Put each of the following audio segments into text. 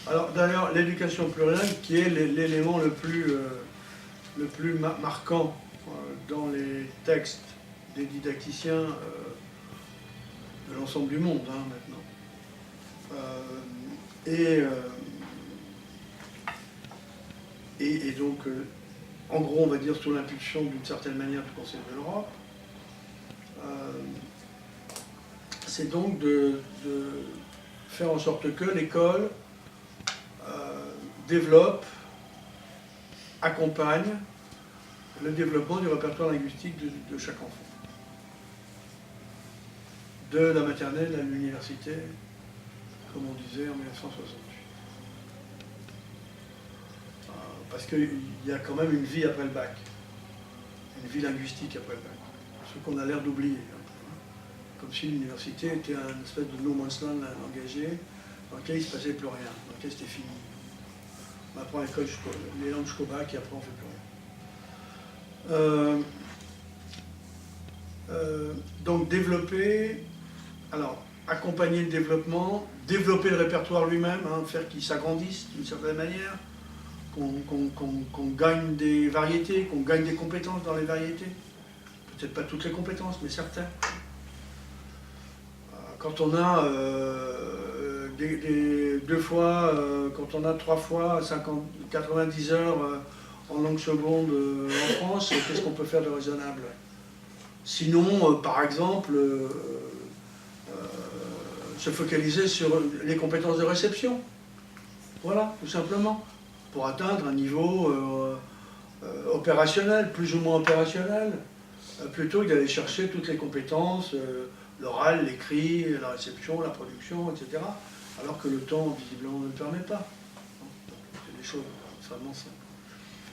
Alors d'ailleurs, l'éducation plurilingue qui est l'élément le plus marquant dans les textes des didacticiens de l'ensemble du monde maintenant. Et donc, en gros, on va dire sous l'impulsion d'une certaine manière du Conseil de l'Europe, c'est donc de faire en sorte que l'école développe, accompagne le développement du répertoire linguistique de chaque enfant. De la maternelle à l'université, comme on disait en 1968. Parce qu'il y a quand même une vie après le bac, une vie linguistique après le bac, ce qu'on a l'air d'oublier. Comme si l'université était un espèce de no man's land engagé, dans lequel il ne se passait plus rien, dans lequel c'était fini. On apprend les langues jusqu'au bac et après on ne fait plus rien. Donc développer, alors accompagner le développement, développer le répertoire lui-même, faire qu'il s'agrandisse d'une certaine manière, qu'on gagne des variétés, qu'on gagne des compétences dans les variétés. Peut-être pas toutes les compétences, mais certaines. Quand on a deux fois, quand on a 3 fois 90 heures en langue seconde en France, qu'est-ce qu'on peut faire de raisonnable? Sinon, par exemple, se focaliser sur les compétences de réception. Voilà, tout simplement. Pour atteindre un niveau opérationnel, plus ou moins opérationnel, plutôt que d'aller chercher toutes les compétences, l'oral, l'écrit, la réception, la production, etc. Alors que le temps, visiblement, ne le permet pas. C'est des choses extrêmement simples.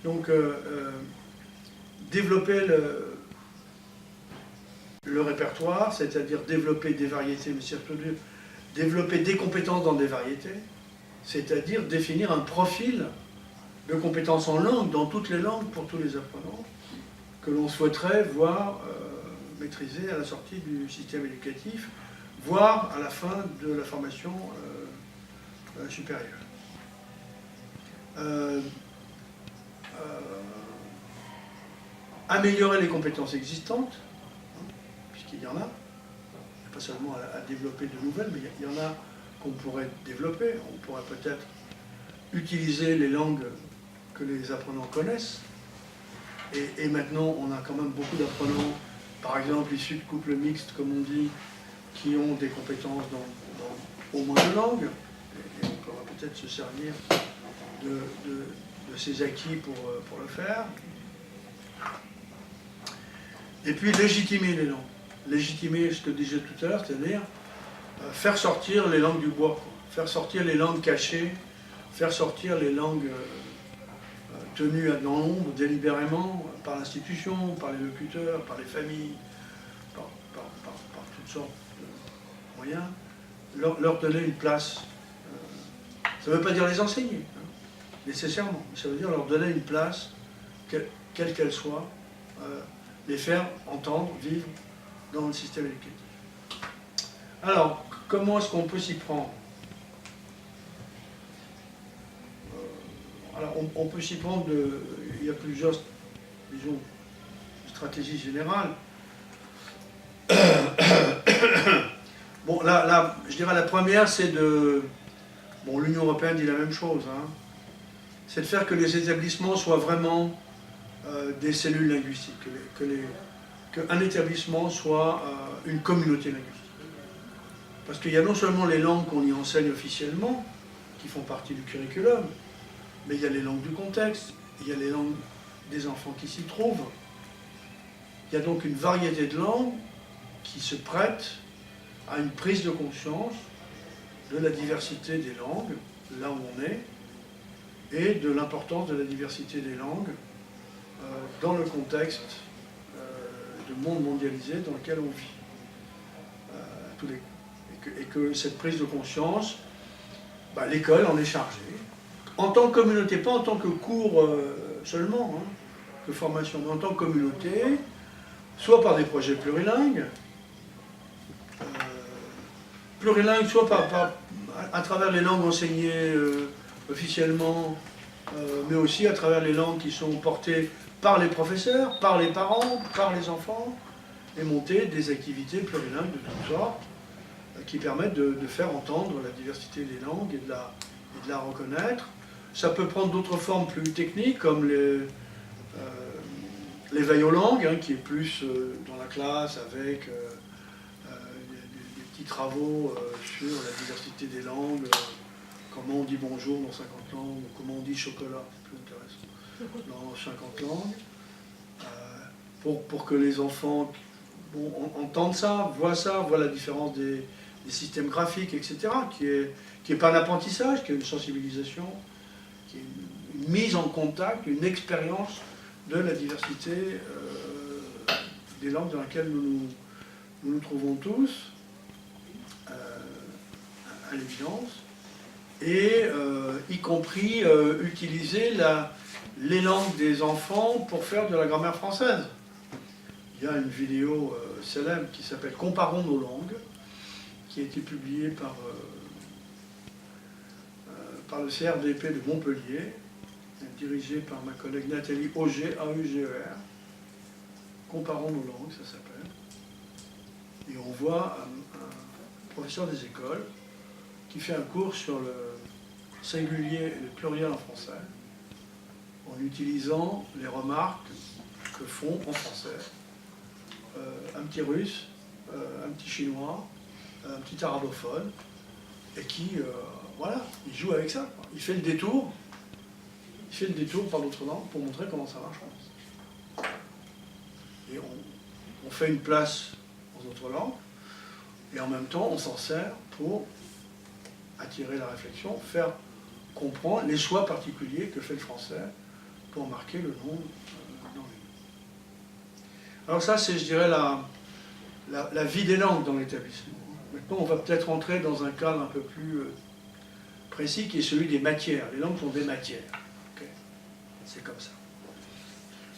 Donc, développer le répertoire, c'est-à-dire développer des variétés, mais surtout développer des compétences dans des variétés, c'est-à-dire définir un profil de compétences en langue, dans toutes les langues, pour tous les apprenants, que l'on souhaiterait voir maîtriser à la sortie du système éducatif, voire à la fin de la formation supérieure. Améliorer les compétences existantes, puisqu'il y en a, pas seulement à développer de nouvelles, mais il y en a qu'on pourrait développer. On pourrait peut-être utiliser les langues que les apprenants connaissent. Et maintenant, on a quand même beaucoup d'apprenants, par exemple issus de couples mixtes, comme on dit, qui ont des compétences dans au moins 2 langues. Et on pourra peut-être se servir de ces acquis pour le faire. Et puis légitimer les langues. Légitimer ce que je disais tout à l'heure, c'est-à-dire faire sortir les langues du bois, quoi. Faire sortir les langues cachées, faire sortir les langues tenues dans l'ombre délibérément par l'institution, par les locuteurs, par les familles, par toutes sortes de moyens, leur donner une place. Ça ne veut pas dire les enseigner, nécessairement, mais ça veut dire leur donner une place, quelle qu'elle soit, les faire entendre, vivre dans le système éducatif. Alors, comment est-ce qu'on peut s'y prendre? Alors, on peut s'y prendre, il y a plusieurs, disons, stratégies générales. Bon, là, je dirais la première, c'est de... Bon, l'Union européenne dit la même chose, c'est de faire que les établissements soient vraiment des cellules linguistiques, qu'un établissement soit une communauté linguistique. Parce qu'il y a non seulement les langues qu'on y enseigne officiellement, qui font partie du curriculum, mais il y a les langues du contexte, il y a les langues des enfants qui s'y trouvent. Il y a donc une variété de langues qui se prêtent à une prise de conscience de la diversité des langues, là où on est, et de l'importance de la diversité des langues dans le contexte de monde mondialisé dans lequel on vit. Et que cette prise de conscience, l'école en est chargée, en tant que communauté, pas en tant que cours seulement, que formation, mais en tant que communauté, soit par des projets plurilingues, soit à travers les langues enseignées officiellement, mais aussi à travers les langues qui sont portées par les professeurs, par les parents, par les enfants, et monter des activités plurilingues de toutes sortes qui permettent de faire entendre la diversité des langues et de la reconnaître. Ça peut prendre d'autres formes plus techniques, comme l'éveil aux langues, hein, qui est plus dans la classe avec des petits travaux sur la diversité des langues, comment on dit bonjour dans 50 langues, ou comment on dit chocolat, c'est plus intéressant, dans 50 langues, pour que les enfants entendent ça, voient la différence des systèmes graphiques, etc., qui est pas un apprentissage, qui est une sensibilisation, qui est une mise en contact, une expérience de la diversité des langues dans lesquelles nous trouvons tous, à l'évidence, et y compris utiliser les langues des enfants pour faire de la grammaire française. Il y a une vidéo célèbre qui s'appelle « Comparons nos langues », qui a été publiée par le CRDP de Montpellier, dirigée par ma collègue Nathalie Auger, A-U-G-E-R. « Comparons nos langues », ça s'appelle. Et on voit un professeur des écoles qui fait un cours sur le singulier et le pluriel en français, en utilisant les remarques que font en français un petit russe, un petit chinois, un petit arabophone, et qui, voilà, il joue avec ça. Il fait le détour par d'autres langues pour montrer comment ça marche. Et on fait une place aux autres langues, et en même temps, on s'en sert pour attirer la réflexion, faire comprendre les choix particuliers que fait le français pour marquer le nom dans les mots. Alors ça, c'est, je dirais, la vie des langues dans l'établissement. Maintenant, on va peut-être entrer dans un cadre un peu plus précis, qui est celui des matières. Les langues sont des matières. Okay, c'est comme ça.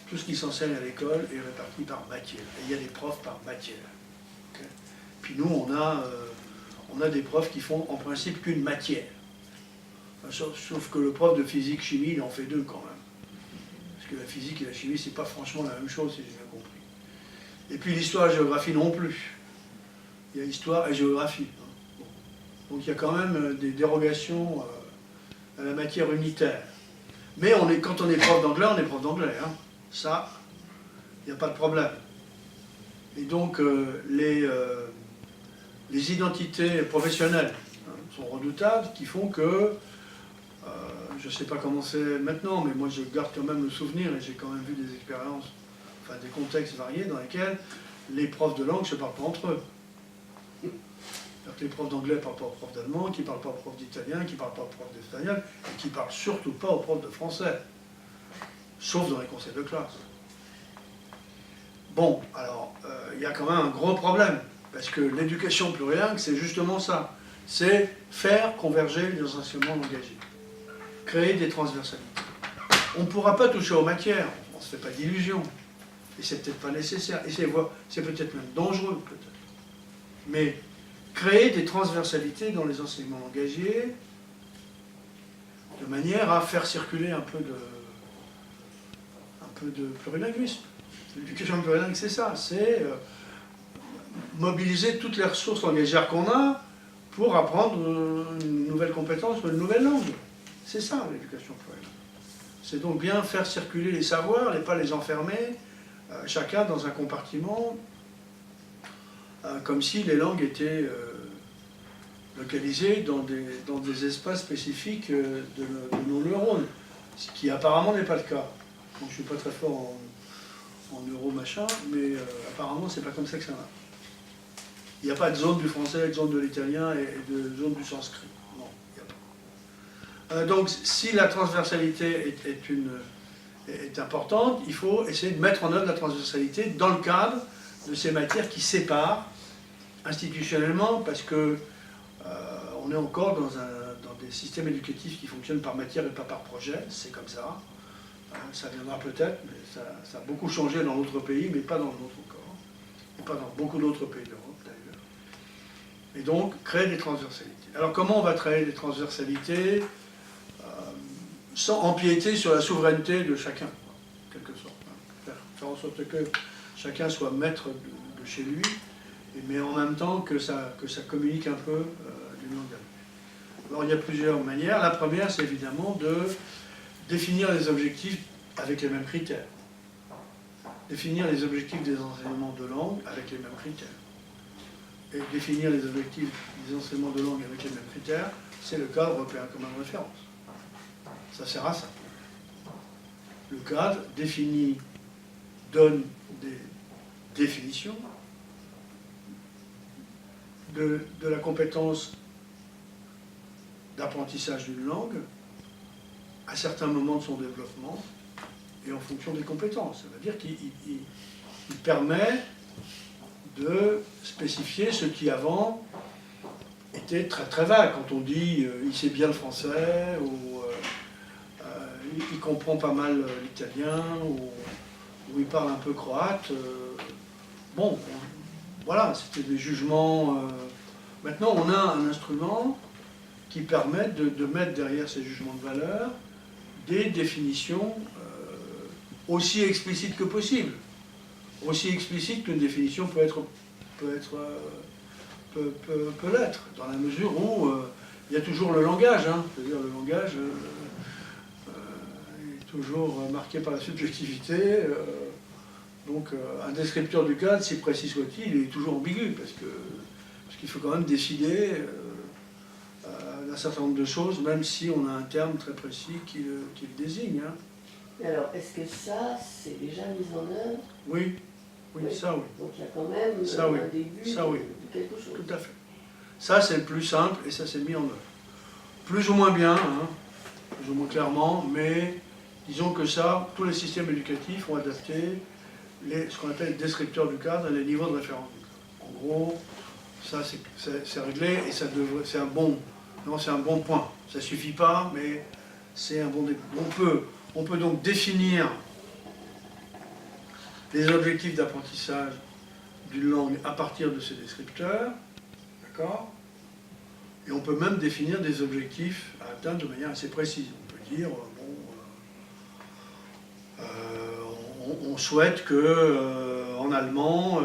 Tout ce qui s'enseigne à l'école est réparti par matière. Et il y a des profs par matière. Okay. Puis nous, on a des profs qui font en principe qu'une matière. Enfin, sauf que le prof de physique-chimie, il en fait deux quand même. Parce que la physique et la chimie, c'est pas franchement la même chose, si j'ai bien compris. Et puis l'histoire et la géographie non plus. Il y a histoire et géographie. Donc il y a quand même des dérogations à la matière unitaire. Mais quand on est prof d'anglais, on est prof d'anglais. Hein. Ça, il n'y a pas de problème. Et donc les identités professionnelles sont redoutables, qui font que, je ne sais pas comment c'est maintenant, mais moi je garde quand même le souvenir, et j'ai quand même vu des expériences, enfin des contextes variés dans lesquels les profs de langue ne se parlent pas entre eux. Les profs d'anglais ne parlent pas aux profs d'allemand, qui ne parlent pas aux profs d'italien, qui ne parlent pas aux profs d'espagnol, et qui ne parlent surtout pas aux profs de français, sauf dans les conseils de classe. Bon, alors, il y a quand même un gros problème, parce que l'éducation plurilingue, c'est justement ça. C'est faire converger les enseignements langagiers, créer des transversalités. On ne pourra pas toucher aux matières, on ne se fait pas d'illusions, et c'est peut-être pas nécessaire, et c'est peut-être même dangereux, peut-être. Mais créer des transversalités dans les enseignements langagiers, de manière à faire circuler un peu de plurilinguisme. L'éducation plurilingue, c'est ça, c'est mobiliser toutes les ressources langagières qu'on a pour apprendre une nouvelle compétence ou une nouvelle langue. C'est ça, l'éducation plurilingue. C'est donc bien faire circuler les savoirs, et pas les enfermer, chacun dans un compartiment, comme si les langues étaient localisées dans des espaces spécifiques de nos neurones, ce qui apparemment n'est pas le cas. Donc, je ne suis pas très fort en neuro-machin, mais apparemment, c'est pas comme ça que ça marche. Il n'y a pas de zone du français, de zone de l'italien et de zone du sanskrit. Non, il n'y a pas. Donc, si la transversalité est importante, il faut essayer de mettre en œuvre la transversalité dans le cadre de ces matières qui séparent institutionnellement, parce que on est encore dans des systèmes éducatifs qui fonctionnent par matière et pas par projet, c'est comme ça. Ça viendra peut-être, mais ça a beaucoup changé dans d'autres pays, mais pas dans le nôtre encore. Et pas dans beaucoup d'autres pays d'Europe d'ailleurs. Et donc, créer des transversalités. Alors comment on va créer des transversalités? sans empiéter sur la souveraineté de chacun, en quelque sorte. Faire en sorte que chacun soit maître de chez lui, mais en même temps que ça communique un peu d'une langue à l'autre. Alors il y a plusieurs manières. La première, c'est évidemment de définir les objectifs avec les mêmes critères. Définir les objectifs des enseignements de langue avec les mêmes critères. Et définir les objectifs des enseignements de langue avec les mêmes critères, c'est le cadre européen commun de référence. Ça sert à ça. Le cadre définit, donne des définitions de la compétence d'apprentissage d'une langue à certains moments de son développement et en fonction des compétences. Ça veut dire qu'il permet de spécifier ce qui avant était très très vague. Quand on dit il sait bien le français, ou il comprend pas mal l'italien, ou il parle un peu croate, bon, voilà, c'était des jugements. Maintenant, on a un instrument qui permet de mettre derrière ces jugements de valeur des définitions aussi explicites que possible. Aussi explicite qu'une définition peut l'être, dans la mesure où il y a toujours le langage. Hein. C'est-à-dire le langage est toujours marqué par la subjectivité. Donc un descripteur du cadre, si précis soit-il, est toujours ambigu, parce qu'il faut quand même décider d'un certain nombre de choses, même si on a un terme très précis qui le désigne. Hein. Alors, est-ce que ça, c'est déjà mis en œuvre? Oui. Oui, ça oui. Donc il y a quand même ça, oui. un début ça, oui. de quelque chose. Tout à fait. Ça, c'est le plus simple et ça, c'est mis en œuvre. Plus ou moins bien, hein, plus ou moins clairement, mais disons que ça, tous les systèmes éducatifs ont adapté ce qu'on appelle les descripteurs du cadre et les niveaux de référence du cadre. En gros, ça, c'est réglé et ça devrait, c'est un bon point. Ça ne suffit pas, mais c'est un bon début. On peut donc définir les objectifs d'apprentissage d'une langue à partir de ces descripteurs, d'accord? Et on peut même définir des objectifs à atteindre de manière assez précise. On peut dire, on souhaite que en allemand,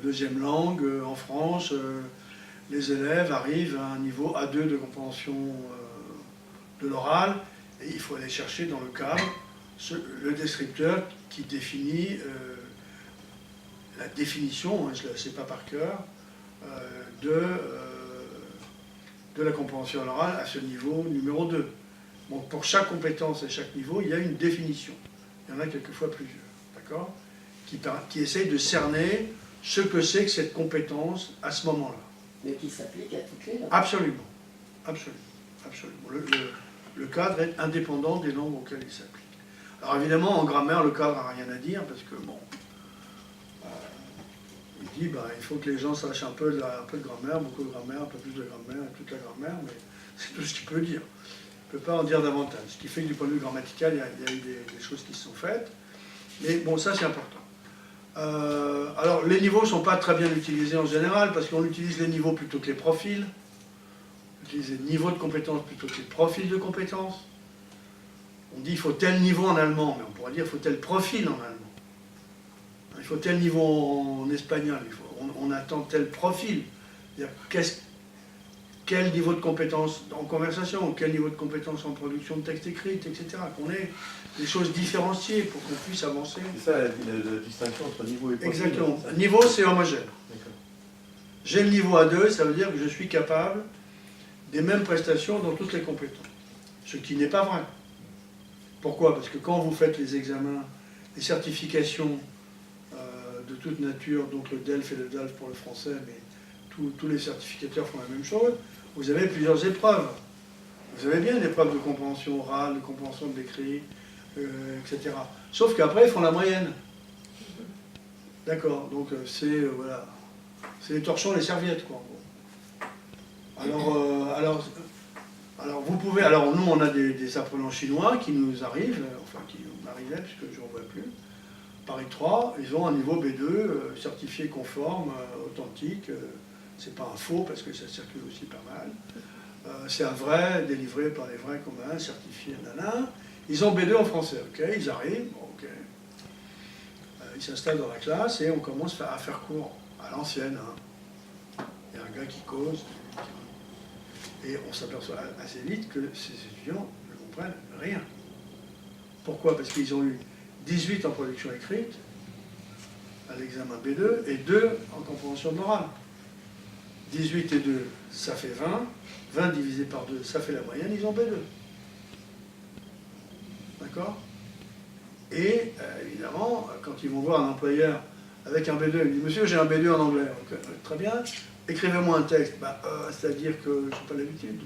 deuxième langue, en France, les élèves arrivent à un niveau A2 de compréhension de l'oral, et il faut aller chercher dans le cadre le descripteur qui définit la définition, hein, je ne la sais pas par cœur, de la compréhension à l'oral à ce niveau numéro 2. Bon, pour chaque compétence et chaque niveau, il y a une définition. Il y en a quelquefois plusieurs, d'accord, qui essaye de cerner ce que c'est que cette compétence à ce moment-là. Mais qui s'applique à toutes les langues. Absolument. Le cadre est indépendant des langues auxquelles il s'applique. Alors évidemment, en grammaire, le cadre n'a rien à dire, parce que, bon, il dit, il faut que les gens sachent un peu de grammaire, beaucoup de grammaire, un peu plus de grammaire, toute la grammaire, mais c'est tout ce qu'il peut dire. Il ne peut pas en dire davantage. Ce qui fait que du point de vue grammatical, il y a eu des choses qui se sont faites. Mais bon, ça c'est important. Alors, les niveaux ne sont pas très bien utilisés en général, parce qu'on utilise les niveaux plutôt que les profils. On utilise les niveaux de compétences plutôt que les profils de compétences. On dit il faut tel niveau en allemand, mais on pourrait dire il faut tel profil en allemand. Il faut tel niveau en espagnol, on attend tel profil. Quel niveau de compétence en conversation, quel niveau de compétence en production de texte écrit, etc. Qu'on ait des choses différenciées pour qu'on puisse avancer. C'est ça la distinction entre niveau et profil. Exactement. Niveau, c'est homogène. J'ai le niveau A2, ça veut dire que je suis capable des mêmes prestations dans toutes les compétences. Ce qui n'est pas vrai. Pourquoi? Parce que quand vous faites les examens, les certifications de toute nature, donc le DELF et le DALF pour le français, mais tous les certificateurs font la même chose, vous avez plusieurs épreuves. Vous avez bien une épreuve de compréhension orale, de compréhension de l'écrit, etc. Sauf qu'après, ils font la moyenne. D'accord, donc voilà, c'est les torchons, les serviettes, quoi. Alors vous pouvez, alors nous on a des apprenants chinois qui nous arrivent, enfin qui m'arrivaient puisque je n'en vois plus, Paris 3, ils ont un niveau B2, certifié conforme, authentique, c'est pas un faux parce que ça circule aussi pas mal, c'est un vrai, délivré par les vrais communs, certifié, nana. Ils ont B2 en français, ok, ils arrivent, bon, ok. Ils s'installent dans la classe et on commence à faire cours à l'ancienne. Hein. Il y a un gars qui cause, et on s'aperçoit assez vite que ces étudiants ne comprennent rien. Pourquoi? Parce qu'ils ont eu 18 en production écrite, à l'examen B2, et 2 en compréhension de l'oral. 18 et 2, ça fait 20. 20 divisé par 2, ça fait la moyenne, ils ont B2. D'accord? Et évidemment, quand ils vont voir un employeur avec un B2, il dit « Monsieur, j'ai un B2 en anglais. » Très bien, écrivez-moi un texte. C'est-à-dire que je n'ai pas l'habitude.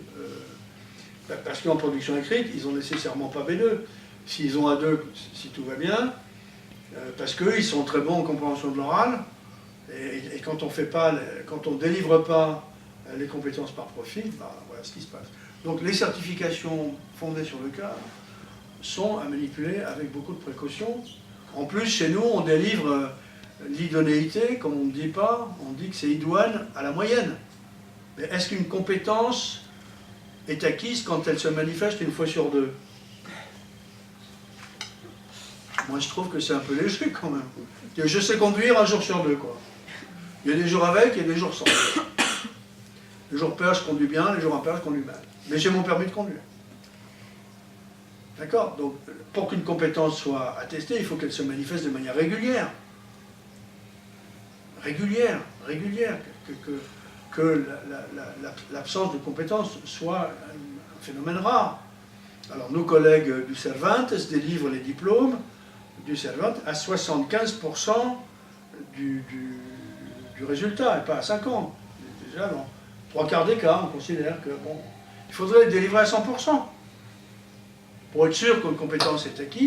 Parce qu'en production écrite, ils n'ont nécessairement pas B2. S'ils ont A2, si tout va bien, parce qu'eux, ils sont très bons en compréhension de l'oral, et quand on ne délivre pas les compétences par profil, voilà ce qui se passe. Donc les certifications fondées sur le cas sont à manipuler avec beaucoup de précautions. En plus, chez nous, on délivre l'idonéité, comme on ne dit pas, on dit que c'est idoine à la moyenne. Mais est-ce qu'une compétence est acquise quand elle se manifeste une fois sur 2? Moi, je trouve que c'est un peu léger quand même. Je sais conduire un jour sur 2, quoi. Il y a des jours avec et des jours sans. Les jours pairs, je conduis bien, les jours impair, je conduis mal. Mais j'ai mon permis de conduire. D'accord? Donc, pour qu'une compétence soit attestée, il faut qu'elle se manifeste de manière régulière. Régulière. Que l'absence de compétence soit un phénomène rare. Alors, nos collègues du Cervantes délivrent les diplômes du Cervantes à 75% du résultat, et pas à 50%. Déjà, dans 3/4 des cas, on considère que, bon, il faudrait les délivrer à 100%. Pour être sûr qu'une compétence est acquise.